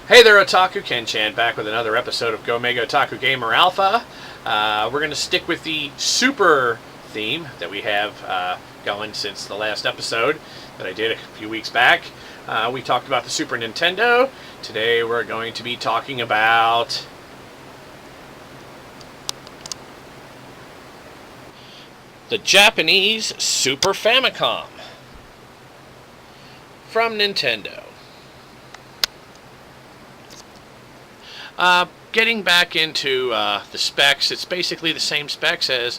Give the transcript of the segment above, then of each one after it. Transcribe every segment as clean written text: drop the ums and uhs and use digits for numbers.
Hey there, Otaku. Ken-chan back with another episode of Go Mega Otaku Gamer Alpha. We're going to stick with the Super theme that we have going since the last episode that I did a few weeks back. We talked about the Super Nintendo. Today we're going to be talking about the Japanese Super Famicom from Nintendo. Getting back into the specs, it's basically the same specs as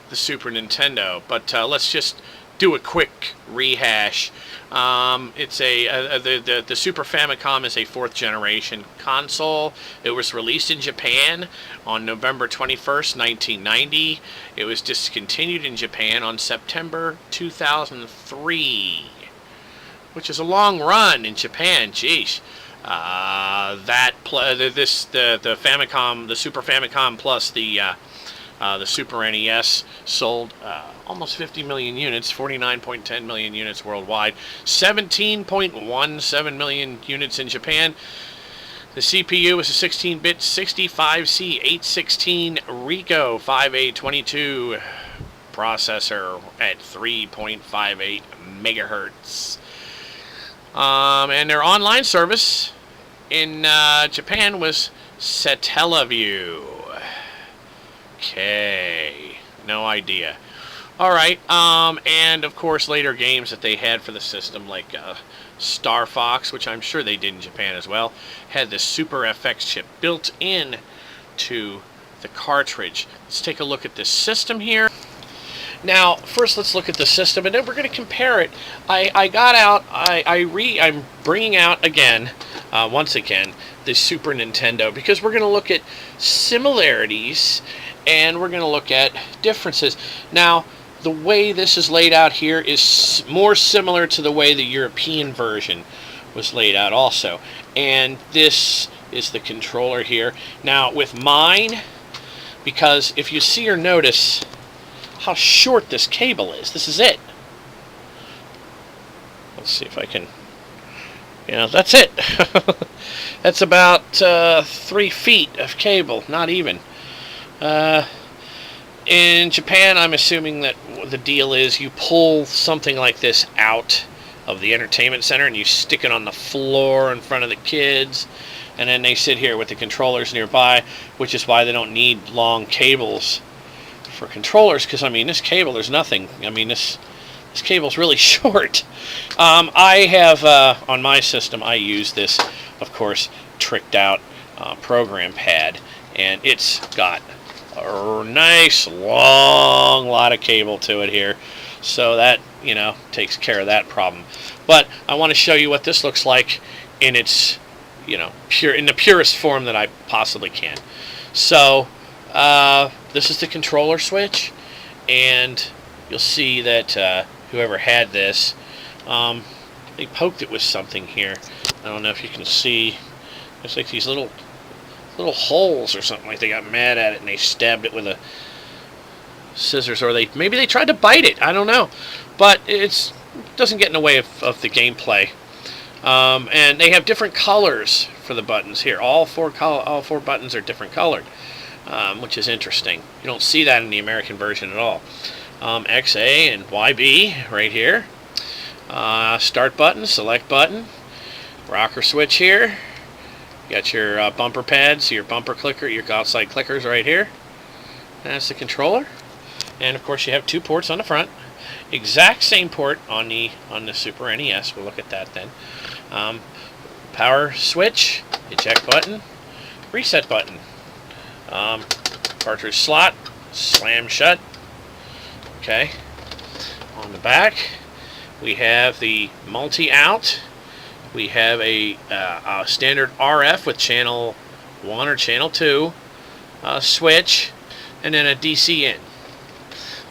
the Super Nintendo, but let's just do a quick rehash. It's the Super Famicom is a 4th generation console. It was released in Japan on November 21st, 1990. It was discontinued in Japan on September 2003, which is a long run in Japan. Jeez. The Famicom, the Super Famicom plus the Super NES sold almost 50 million units, 49.10 million units worldwide, 17.17 million units in Japan. The CPU is a 16-bit 65C816 Rico 5A22 processor at 3.58 megahertz. And their online service in Japan was Satellaview. Okay, no idea. Alright, and of course later games that they had for the system, like Star Fox, which I'm sure they did in Japan as well, had the Super FX chip built in to the cartridge. Let's take a look at this system here. Now, first let's look at the system, and then we're going to compare it. I'm bringing out again, once again, the Super Nintendo, because we're going to look at similarities, and we're going to look at differences. Now, the way this is laid out here is more similar to the way the European version was laid out also. And this is the controller here. Now, with mine, because if you see or notice how short this cable is. This is it. Let's see if I can... that's it. That's about 3 feet of cable, not even. In Japan, I'm assuming that the deal is you pull something like this out of the entertainment center and you stick it on the floor in front of the kids, and then they sit here with the controllers nearby, which is why they don't need long cables for controllers, because I mean this cable, there's nothing. I mean this cable's really short. I have on my system, I use this, of course, tricked out program pad, and it's got a nice long lot of cable to it here, so that takes care of that problem. But I want to show you what this looks like in its in the purest form that I possibly can. So this is the controller switch, and you'll see that whoever had this, they poked it with something here. I don't know if you can see. There's like these little holes or something. Like they got mad at it and they stabbed it with a scissors, or maybe they tried to bite it. I don't know, but it doesn't get in the way of the gameplay. And they have different colors for the buttons here. All four buttons are different colored. Which is interesting. You don't see that in the American version at all. XA and YB right here. Start button, select button, rocker switch here. You got your bumper pads, your bumper clicker, your outside clickers right here. That's the controller. And of course you have 2 ports on the front. Exact same port on the Super NES. We'll look at that then. Power switch, eject button, reset button. Cartridge slot, slam shut. Okay. On the back, we have the multi-out. We have a standard RF with channel 1 or channel 2 switch, and then a DC in.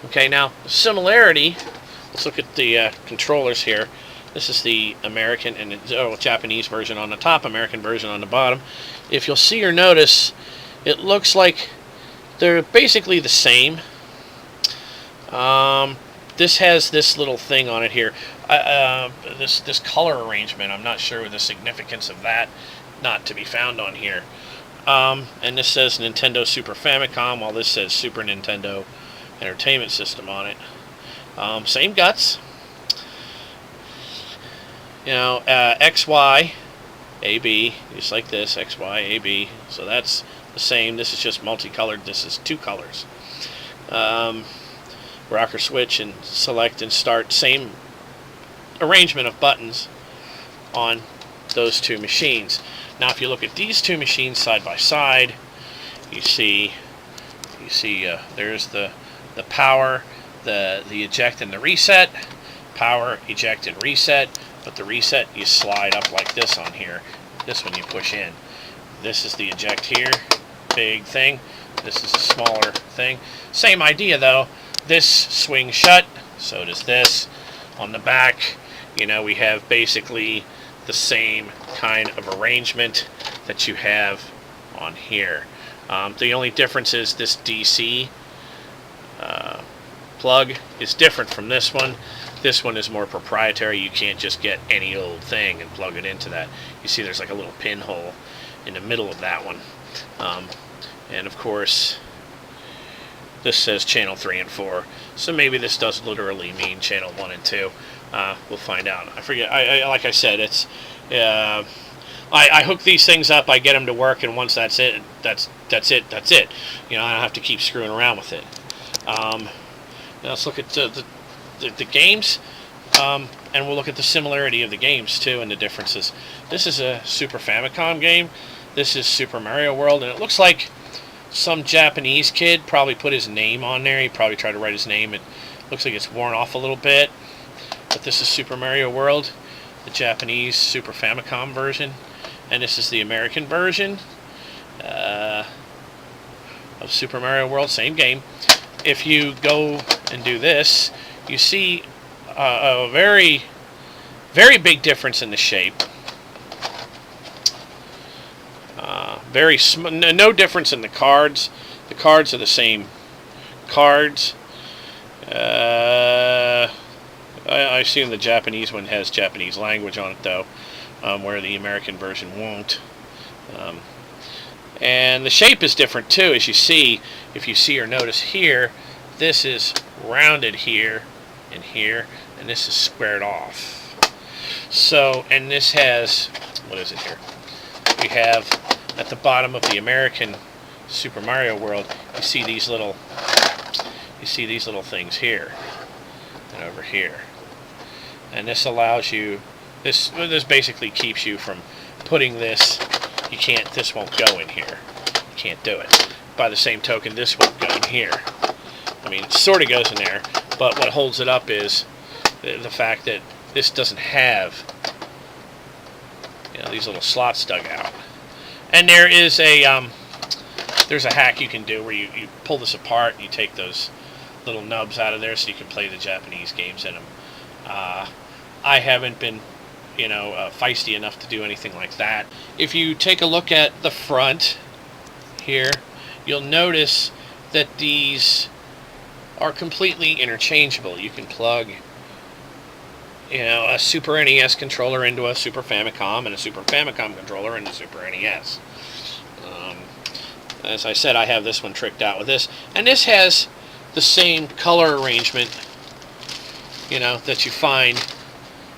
Okay, now similarity. Let's look at the controllers here. This is the American and Japanese version on the top, American version on the bottom. If you'll see or notice, it looks like they're basically the same. This has this little thing on it here. This color arrangement, I'm not sure the significance of that. not to be found on here. And this says Nintendo Super Famicom, while this says Super Nintendo Entertainment System on it. Same guts. You know, XY, AB, just like this, XY, AB. So that's the same. This is just multicolored. This is two colors. Rocker switch and select and start. Same arrangement of buttons on those two machines. Now, if you look at these two machines side by side, you see there's the power, the eject and the reset. Power, eject, and reset. But the reset, you slide up like this on here. This one you push in. This is the eject here, big thing. This is a smaller thing. Same idea though. This swings shut, so does this. On the back, you know, we have basically the same kind of arrangement that you have on here. The only difference is this DC plug is different from this one. This one is more proprietary. You can't just get any old thing and plug it into that. You see there's like a little pinhole in the middle of that one. And of course, this says channel 3 and 4. So maybe this does literally mean channel 1 and 2. We'll find out. I forget. Like I said, it's I hook these things up, I get them to work, and once that's it. That's it. You know, I don't have to keep screwing around with it. Now let's look at the games, and we'll look at the similarity of the games too and the differences. This is a Super Famicom game. This is Super Mario World, and it looks like some Japanese kid probably put his name on there. He probably tried to write his name. It looks like it's worn off a little bit. But this is Super Mario World, the Japanese Super Famicom version, and this is the American version of Super Mario World, same game. If you go and do this, you see a very, very big difference in the shape. No difference in the cards. The cards are the same cards. I assume the Japanese one has Japanese language on it, though, where the American version won't. And the shape is different, too, as you see. If you see or notice here, this is rounded here and here, and this is squared off. So, and this has, what is it here? We have, at the bottom of the American Super Mario World, you see these little things here and over here. And this allows you, this basically keeps you from putting this, this won't go in here. You can't do it. By the same token, this won't go in here. I mean, it sort of goes in there, but what holds it up is the fact that this doesn't have, you know, these little slots dug out. And there is a, there's a hack you can do where you pull this apart and you take those little nubs out of there so you can play the Japanese games in them. I haven't been, you know, feisty enough to do anything like that. If you take a look at the front here, you'll notice that these are completely interchangeable. You can plug, you know, a Super NES controller into a Super Famicom and a Super Famicom controller into Super NES. As I said, I have this one tricked out with this, and this has the same color arrangement, you know, that you find.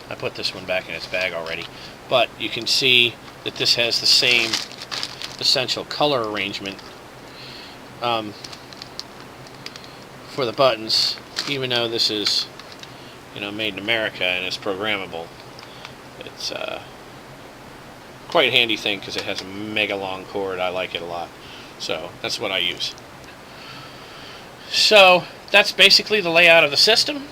I put this one back in its bag already, but you can see that this has the same essential color arrangement for the buttons, even though this is, you know, made in America and it's programmable. It's quite a handy thing because it has a mega long cord. I like it a lot, so that's what I use. So that's basically the layout of the system.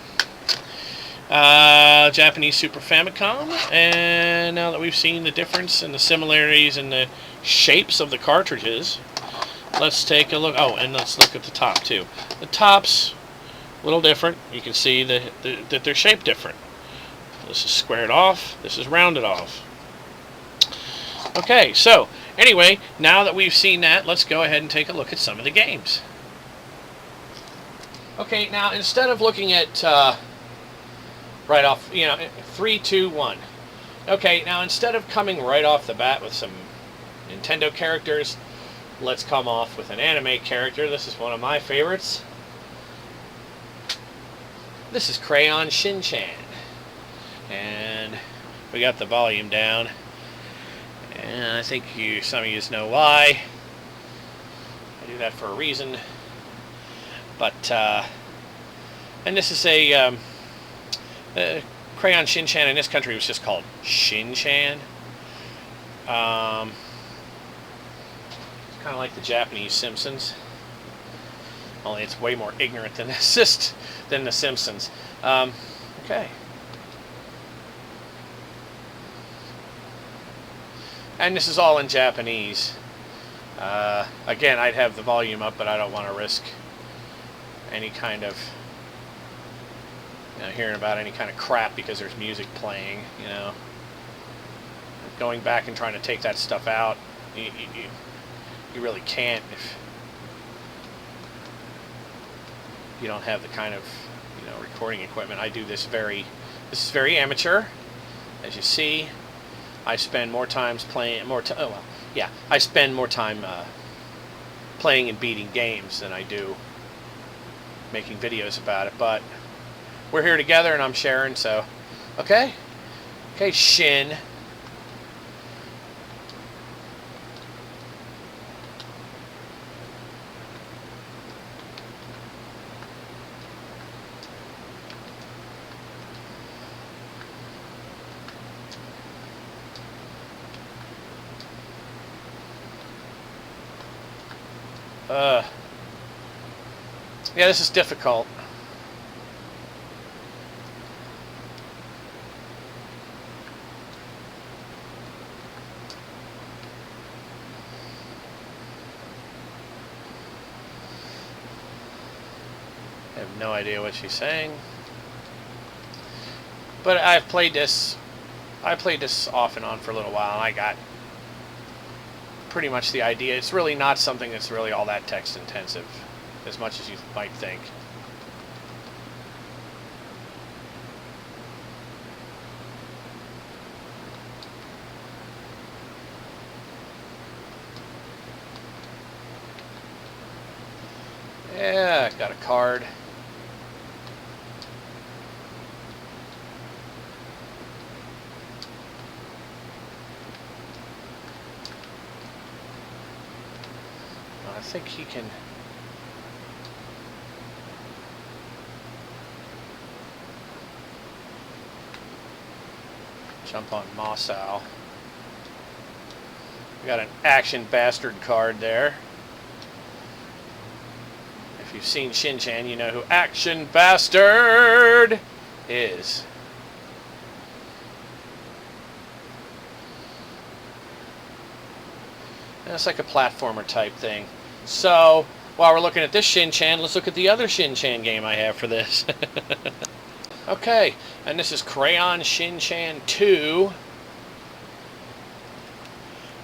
Japanese Super Famicom, and now that we've seen the difference and the similarities in the shapes of the cartridges, let's take a look. Oh, and let's look at the top too. The top's a little different. You can see that they're shaped different. This is squared off, this is rounded off. Okay, so anyway, now that we've seen that, let's go ahead and take a look at some of the games. Okay, now instead of looking at right off, you know, 3, 2, 1. Okay, now instead of coming right off the bat with some Nintendo characters. Let's come off with an anime character. This is one of my favorites. This is Crayon Shin-Chan. And we got the volume down. And I think some of you know why. I do that for a reason. But, and this is a, Crayon Shin-Chan in this country was just called Shin-Chan. It's kind of like the Japanese Simpsons. Only it's way more ignorant than the Simpsons. Okay. And this is all in Japanese. Again, I'd have the volume up, but I don't want to risk any kind of, hearing about any kind of crap because there's music playing, Going back and trying to take that stuff out, you really can't if you don't have the kind of, recording equipment. I do this is very amateur, as you see. I spend more time playing playing and beating games than I do making videos about it. But we're here together, and I'm sharing. So, okay, Shin. Yeah, this is difficult. I have no idea what she's saying. But I played this off and on for a little while, and I got pretty much the idea. It's really not something that's really all that text intensive, as much as you might think. Yeah, got a card. I think he can. Jump on Masao. We got an Action Bastard card there. If you've seen Shin-Chan, you know who Action Bastard is. And it's like a platformer type thing. So, while we're looking at this Shin-Chan, let's look at the other Shin-Chan game I have for this. Okay, and this is Crayon Shin-Chan 2.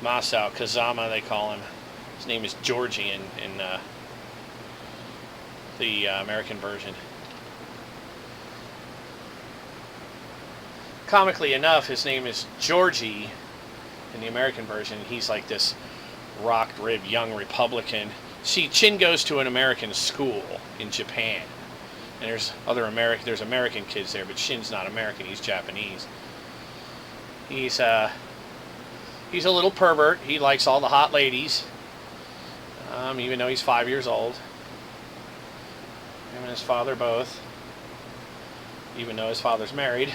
Masao Kazama, they call him. His name is Georgie in the American version. Comically enough, his name is Georgie in the American version. He's like this rock-ribbed young Republican. See, Chin goes to an American school in Japan. And there's American kids there, but Shin's not American, he's Japanese. He's a little pervert. He likes all the hot ladies. Even though he's 5 years old. Him and his father both. Even though his father's married.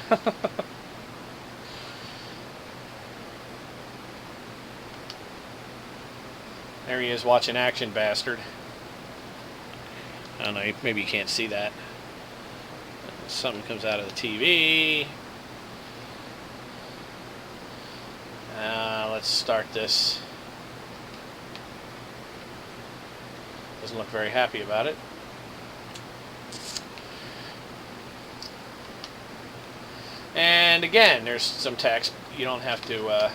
There he is watching Action Bastard. I don't know, maybe you can't see that. Something comes out of the TV. Let's start this. Doesn't look very happy about it. And again, there's some text. You don't have to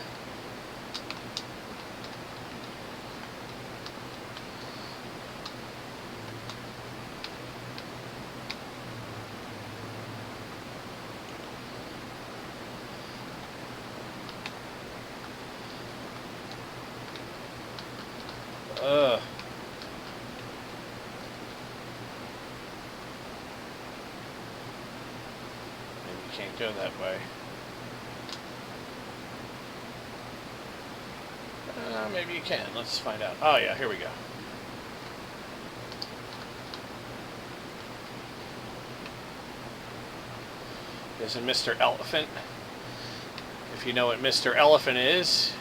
can't go that way. Maybe you can. Let's find out. Oh yeah, here we go. There's a Mr. Elephant. If you know what Mr. Elephant is,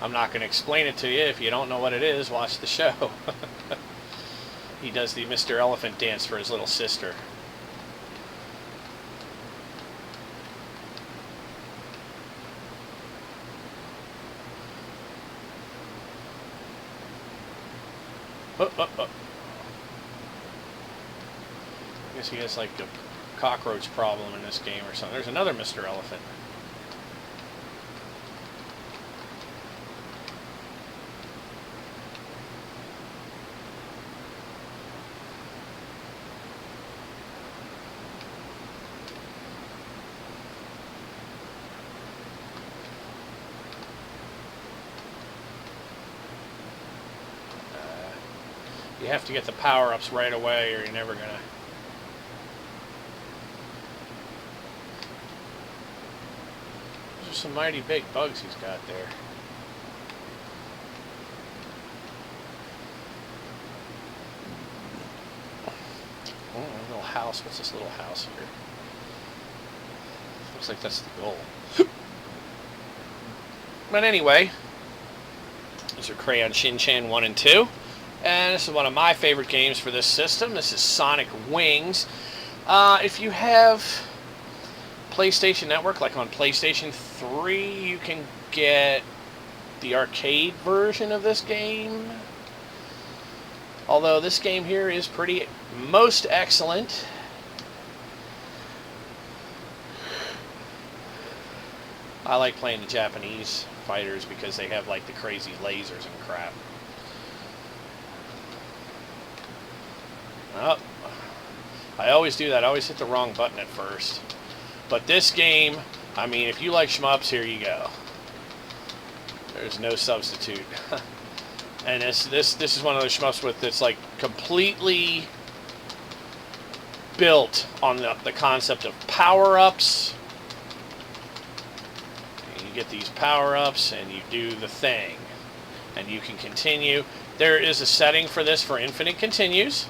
I'm not going to explain it to you. If you don't know what it is, watch the show. He does the Mr. Elephant dance for his little sister. Oh. I guess he has like a cockroach problem in this game or something. There's another Mr. Elephant. You have to get the power-ups right away or you're never gonna. Those are some mighty big bugs he's got there. Oh, a little house. What's this little house here? Looks like that's the goal. But anyway, these are Crayon Shin-Chan 1 and 2. And this is one of my favorite games for this system. This is Sonic Wings. If you have PlayStation Network, like on PlayStation 3, you can get the arcade version of this game. Although this game here is most excellent. I like playing the Japanese fighters because they have like the crazy lasers and crap. Oh, I always do that. I always hit the wrong button at first. But this game, I mean, if you like shmups, here you go. There's no substitute. And this is one of those shmups that's like completely built on the concept of power-ups. You get these power-ups and you do the thing. And you can continue. There is a setting for this for infinite continues,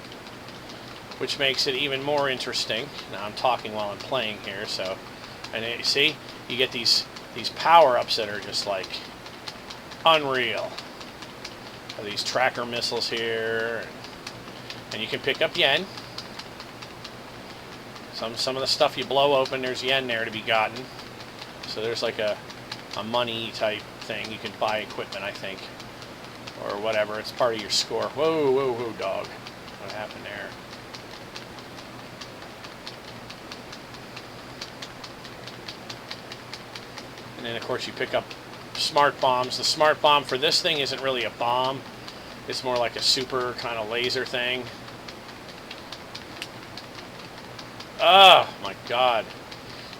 which makes it even more interesting. Now I'm talking while I'm playing here, so, and you see, you get these power-ups that are just like unreal. These tracker missiles here, and you can pick up yen. Some of the stuff you blow open, there's yen there to be gotten. So there's like a money type thing. You can buy equipment, I think, or whatever. It's part of your score. Whoa, whoa, whoa, dog! What happened there? And then, of course, you pick up smart bombs. The smart bomb for this thing isn't really a bomb. It's more like a super kind of laser thing. Oh, my God.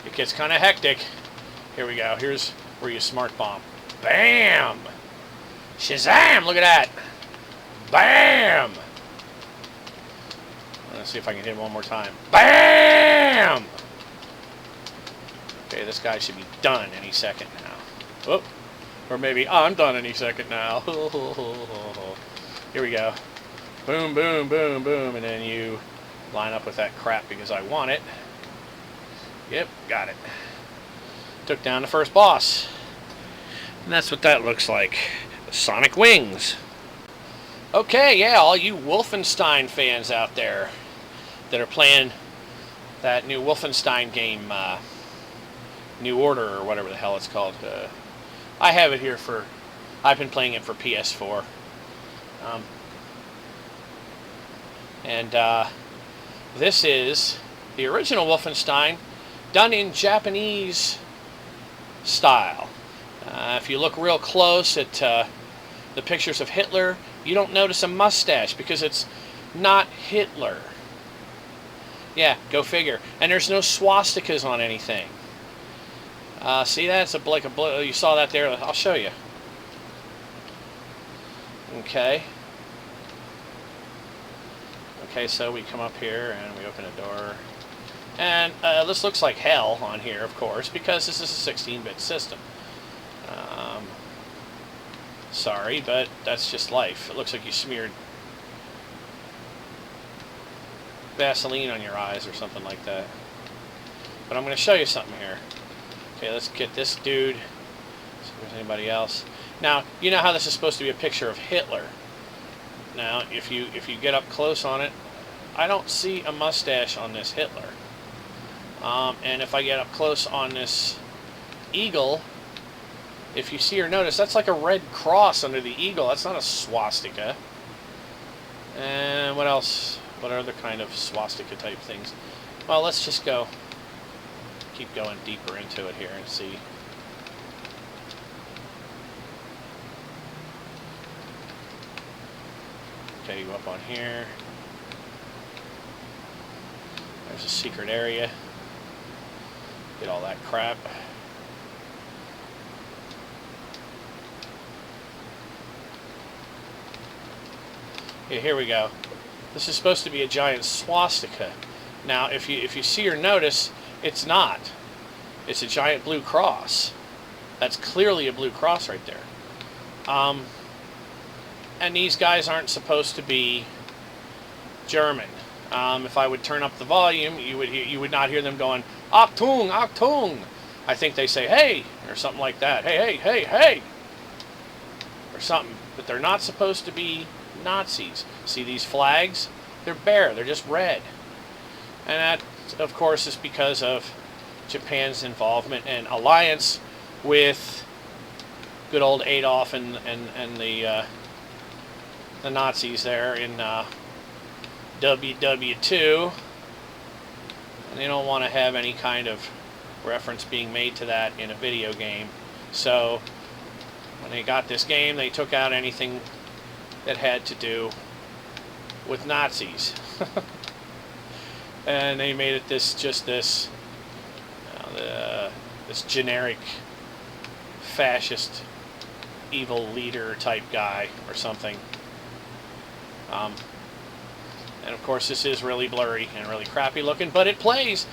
It gets kind of hectic. Here we go. Here's where you smart bomb. Bam! Shazam! Look at that. Bam! Let's see if I can hit him one more time. Bam! Okay, this guy should be done any second now. Oh, or maybe I'm done any second now. Here we go. Boom, boom, boom, boom, and then you line up with that crap because I want it. Yep, got it. Took down the first boss. And that's what that looks like. Sonic Wings. Okay, yeah, all you Wolfenstein fans out there that are playing that new Wolfenstein game, New Order, or whatever the hell it's called. I have it here for, I've been playing it for PS4. This is the original Wolfenstein done in Japanese style. If you look real close at the pictures of Hitler, you don't notice a mustache because it's not Hitler. Yeah, go figure. And there's no swastikas on anything. See that? It's like a you saw that there. I'll show you. Okay. Okay, so we come up here and we open a door. And this looks like hell on here, of course, because this is a 16-bit system. Sorry, but that's just life. It looks like you smeared Vaseline on your eyes or something like that. But I'm going to show you something here. Okay, let's get this dude. See if there's anybody else. Now, you know how this is supposed to be a picture of Hitler. Now, if you get up close on it, I don't see a mustache on this Hitler. And if I get up close on this eagle, if you see or notice, that's like a red cross under the eagle. That's not a swastika. And what else? What other kind of swastika type things? Well, let's just keep going deeper into it here and see. Okay, go up on here. There's a secret area. Get all that crap. Okay, here we go. This is supposed to be a giant swastika. Now, if you see or notice, it's not. It's a giant blue cross. That's clearly a blue cross right there. And these guys aren't supposed to be German. If I would turn up the volume, you would not hear them going Achtung, Achtung. I think they say hey or something like that. Hey, hey, hey, hey, or something. But they're not supposed to be Nazis. See these flags? They're bare. They're just red. And that, of course, is because of Japan's involvement and alliance with good old Adolf and the Nazis there in WW2. And they don't want to have any kind of reference being made to that in a video game. So when they got this game, they took out anything that had to do with Nazis. And they made it this generic fascist evil leader type guy or something. And of course this is really blurry and really crappy looking, but it plays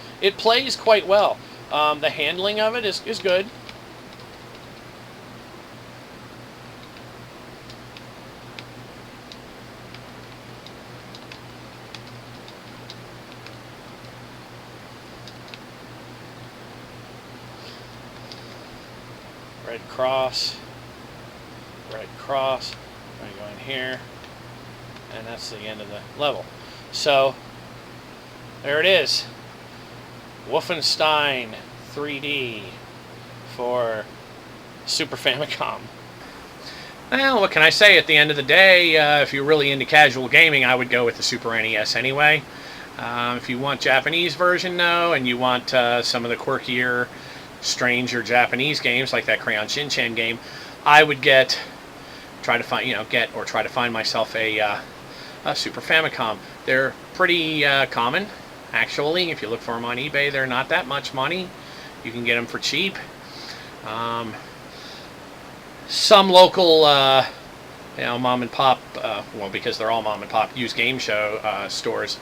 quite well. The handling of it is good. Red cross, red cross. I'm going to go in here, and that's the end of the level. So there it is, Wolfenstein 3D for Super Famicom. Well, what can I say? At the end of the day, if you're really into casual gaming, I would go with the Super NES anyway. If you want Japanese version, though, and you want some of the quirkier, stranger Japanese games like that Crayon Shin-Chan game, I would try to find myself a Super Famicom. They're pretty common, actually. If you look for them on eBay, they're not that much money. You can get them for cheap. Some local, mom and pop, because they're all mom and pop, used game stores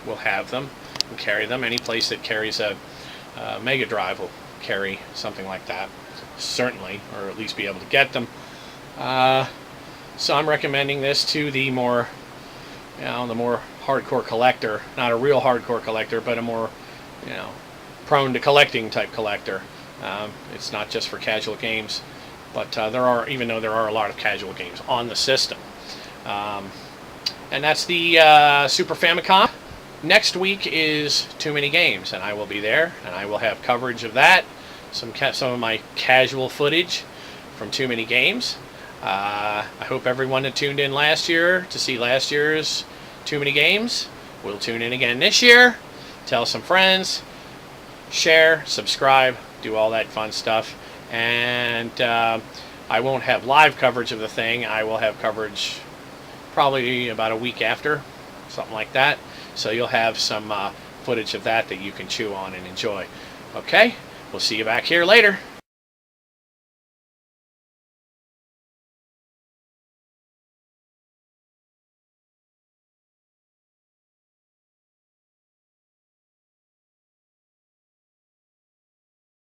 will have them and carry them. Any place that carries a Mega Drive will carry something like that, certainly, or at least be able to get them. So I'm recommending this to the more hardcore collector, not a real hardcore collector, but a more, prone to collecting type collector. It's not just for casual games, but even though there are a lot of casual games on the system. And that's the Super Famicom. Next week is Too Many Games, and I will be there, and I will have coverage of that, some of my casual footage from Too Many Games. I hope everyone that tuned in last year to see last year's Too Many Games will tune in again this year. Tell some friends, share, subscribe, do all that fun stuff. And I won't have live coverage of the thing. I will have coverage probably about a week after, something like that. So you'll have some footage of that you can chew on and enjoy. Okay, we'll see you back here later.